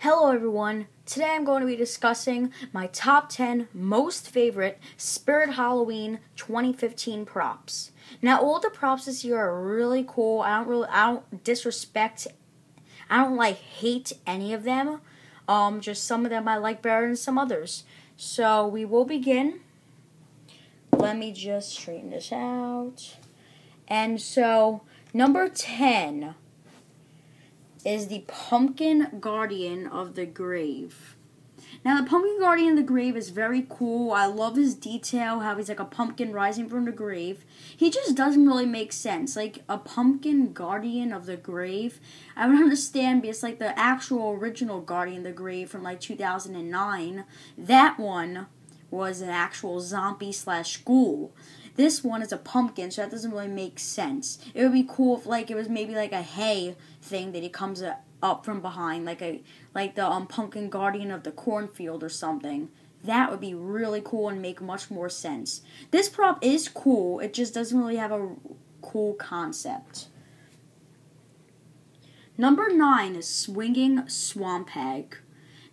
Hello everyone, today I'm going to be discussing my top 10 most favorite Spirit Halloween 2015 props. Now all the props this year are really cool. I don't hate any of them. Just some of them I like better than some others. So we will begin. Let me just straighten this out. And so number 10 is the Pumpkin Guardian of the Grave. Now, the Pumpkin Guardian of the Grave is very cool. I love his detail, how he's like a pumpkin rising from the grave. He just doesn't really make sense. Like, a Pumpkin Guardian of the Grave, I would understand because, like, the actual original Guardian of the Grave from, like, 2009, that one was an actual zombie/ghoul. This one is a pumpkin, so that doesn't really make sense. It would be cool if, like, it was maybe like a hay thing that he comes up from behind, like the Pumpkin Guardian of the Cornfield or something. That would be really cool and make much more sense. This prop is cool, it just doesn't really have a cool concept. Number 9 is Swinging Swamp Hag.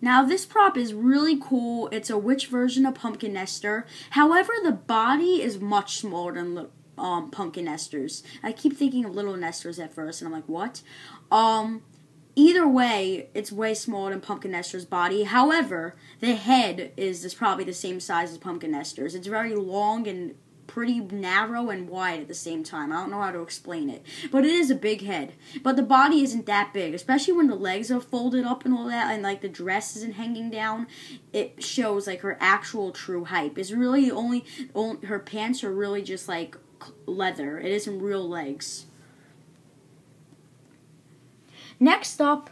Now, this prop is really cool. It's a witch version of Pumpkin Nester. However, the body is much smaller than Pumpkin Nesters. I keep thinking of Little Nesters at first, and I'm like, what? Either way, it's way smaller than Pumpkin Nester's body. However, the head is probably the same size as Pumpkin Nester's. It's very long and pretty narrow and wide at the same time. I don't know how to explain it. But it is a big head. But the body isn't that big. Especially when the legs are folded up and all that. And like the dress isn't hanging down. It shows like her actual true height. It's really only her pants are really just like leather. It isn't real legs. Next up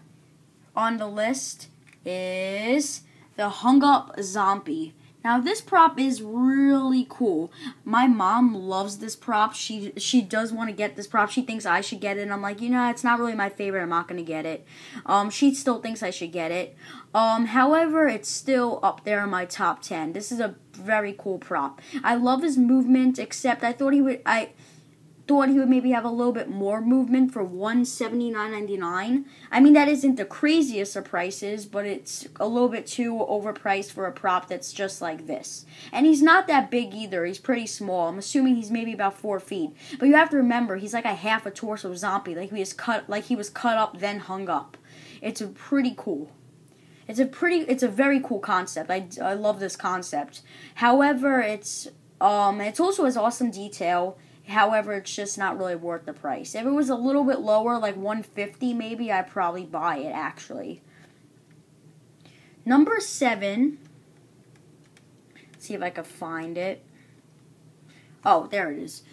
on the list is the Hung Up Zombie. Now, this prop is really cool. My mom loves this prop. She does want to get this prop. She thinks I should get it. And I'm like, it's not really my favorite. I'm not going to get it. She still thinks I should get it. However, it's still up there in my top 10. This is a very cool prop. I love his movement, except I thought he would maybe have a little bit more movement for $179.99. I mean, that isn't the craziest of prices, but it's a little bit too overpriced for a prop that's just like this. And he's not that big either. He's pretty small. I'm assuming he's maybe about 4 feet. But you have to remember, he's like a half a torso zombie, like he was cut up then hung up. It's pretty cool. It's a very cool concept. I love this concept. However, it also has awesome detail. However, it's just not really worth the price. If it was a little bit lower, like $150 maybe, I'd probably buy it, actually. Number 7. Let's see if I can find it. Oh, there it is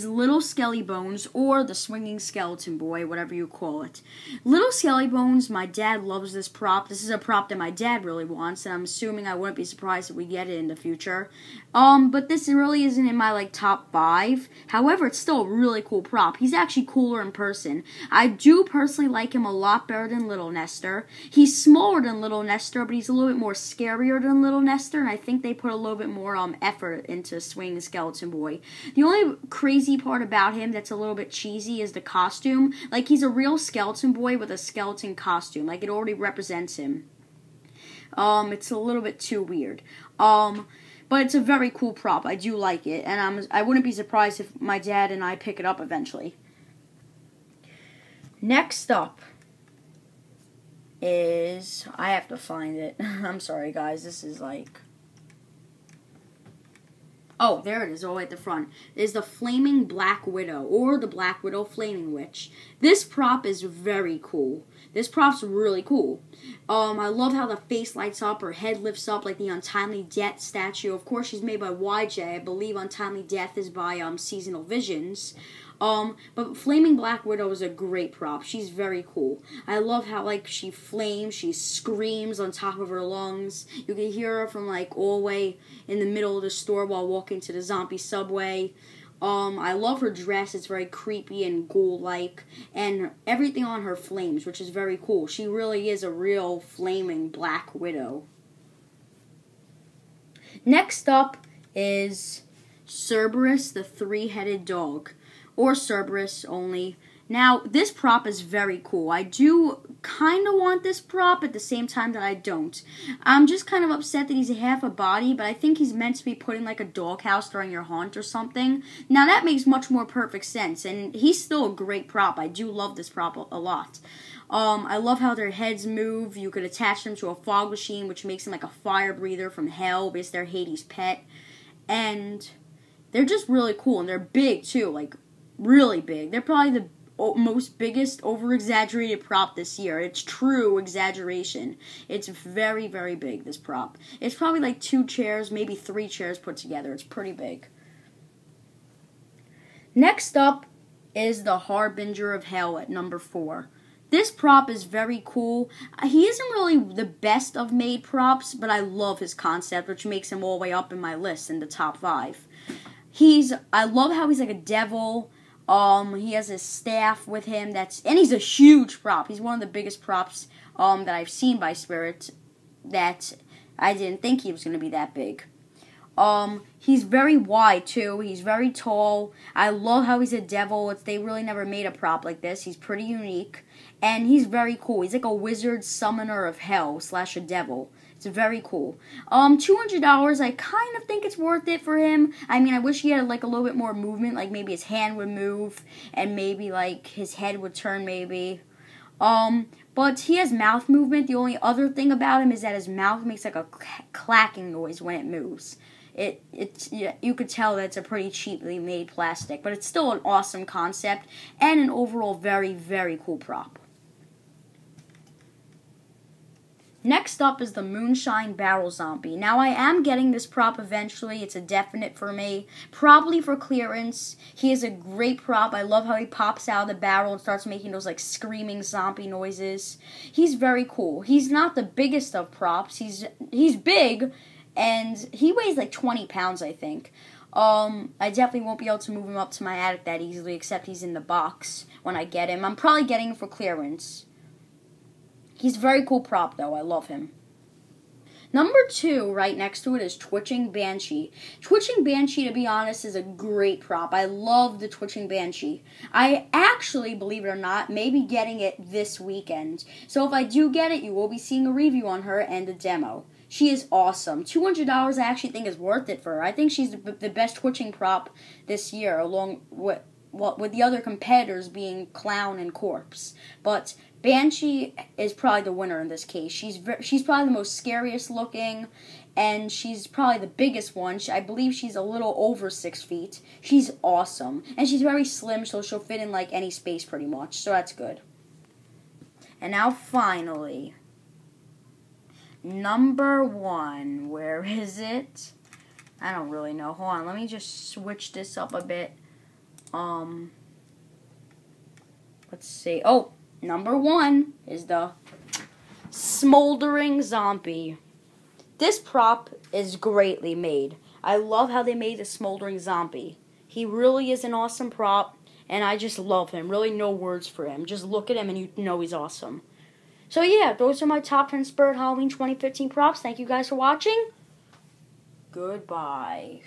Little Skelly Bones, or the Swinging Skeleton Boy, whatever you call it. Little Skelly Bones, my dad loves this prop. This is a prop that my dad really wants, and I'm assuming I wouldn't be surprised if we get it in the future. But this really isn't in my, top 5. However, it's still a really cool prop. He's actually cooler in person. I do personally like him a lot better than Little Nester. He's smaller than Little Nester, but he's a little bit more scarier than Little Nester, and I think they put a little bit more effort into Swinging Skeleton Boy. The only crazy part about him that's a little bit cheesy is the costume. Like, he's a real skeleton boy with a skeleton costume. Like, it already represents him. It's a little bit too weird. But it's a very cool prop. I do like it, and I wouldn't be surprised if my dad and I pick it up eventually. Next up is, I have to find it. I'm sorry, guys. This is like... Oh, there it is, all the way at the front. It is the Flaming Black Widow, or the Black Widow Flaming Witch. This prop is very cool. This prop's really cool. I love how the face lights up, her head lifts up like the Untimely Death statue. Of course, she's made by YJ. I believe Untimely Death is by Seasonal Visions. But Flaming Black Widow is a great prop. She's very cool. I love how, she flames, she screams on top of her lungs. You can hear her from, all the way in the middle of the store while walking to the zombie subway. I love her dress. It's very creepy and ghoul-like. And everything on her flames, which is very cool. She really is a real Flaming Black Widow. Next up is Cerberus, the three-headed dog. Or Cerberus only. Now, this prop is very cool. I do kind of want this prop at the same time that I don't. I'm just kind of upset that he's half a body, but I think he's meant to be put in like a doghouse during your haunt or something. Now that makes much more perfect sense, and he's still a great prop. I do love this prop a lot. I love how their heads move. You could attach them to a fog machine, which makes them like a fire breather from hell, because they're Hades' pet. And they're just really cool, and they're big too, like really big. They're probably the most biggest over-exaggerated prop this year. It's true exaggeration. It's very, very big, this prop. It's probably like 2 chairs, maybe 3 chairs put together. It's pretty big. Next up is the Harbinger of Hell at number 4. This prop is very cool. He isn't really the best of made props, but I love his concept, which makes him all the way up in my list in the top 5. I love how he's like a devil. He has his staff with him. And he's a huge prop. He's one of the biggest props that I've seen by Spirit. That I didn't think he was going to be that big. He's very wide too. He's very tall. I love how he's a devil. They really never made a prop like this. He's pretty unique, and he's very cool. He's like a wizard summoner of hell / a devil. It's very cool. $200, I kind of think it's worth it for him. I mean, I wish he had like a little bit more movement, like maybe his hand would move, and maybe like his head would turn maybe. But he has mouth movement. The only other thing about him is that his mouth makes like a clacking noise when it moves. You could tell that it's a pretty cheaply made plastic, but it's still an awesome concept and an overall very, very cool prop. Next up is the Moonshine Barrel Zombie. Now, I am getting this prop eventually. It's a definite for me. Probably for clearance. He is a great prop. I love how he pops out of the barrel and starts making those, like, screaming zombie noises. He's very cool. He's not the biggest of props. He's big, and he weighs, like, 20 pounds, I think. I definitely won't be able to move him up to my attic that easily, except he's in the box when I get him. I'm probably getting him for clearance. He's a very cool prop, though. I love him. Number 2, right next to it, is Twitching Banshee. Twitching Banshee, to be honest, is a great prop. I love the Twitching Banshee. I actually, believe it or not, may be getting it this weekend. So if I do get it, you will be seeing a review on her and a demo. She is awesome. $200 I actually think is worth it for her. I think she's the best twitching prop this year, along with the other competitors being Clown and Corpse. But Banshee is probably the winner in this case. She's probably the most scariest looking, and she's probably the biggest one. I believe she's a little over 6 feet. She's awesome. And she's very slim, so she'll fit in like any space pretty much, so that's good. And now finally, number 1. Where is it? I don't really know. Hold on, let me just switch this up a bit. Let's see. Oh, number 1 is the Smoldering Zombie. This prop is greatly made. I love how they made the Smoldering Zombie. He really is an awesome prop, and I just love him. Really no words for him. Just look at him and you know he's awesome. So yeah, those are my top 10 Spirit Halloween 2015 props. Thank you guys for watching. Goodbye.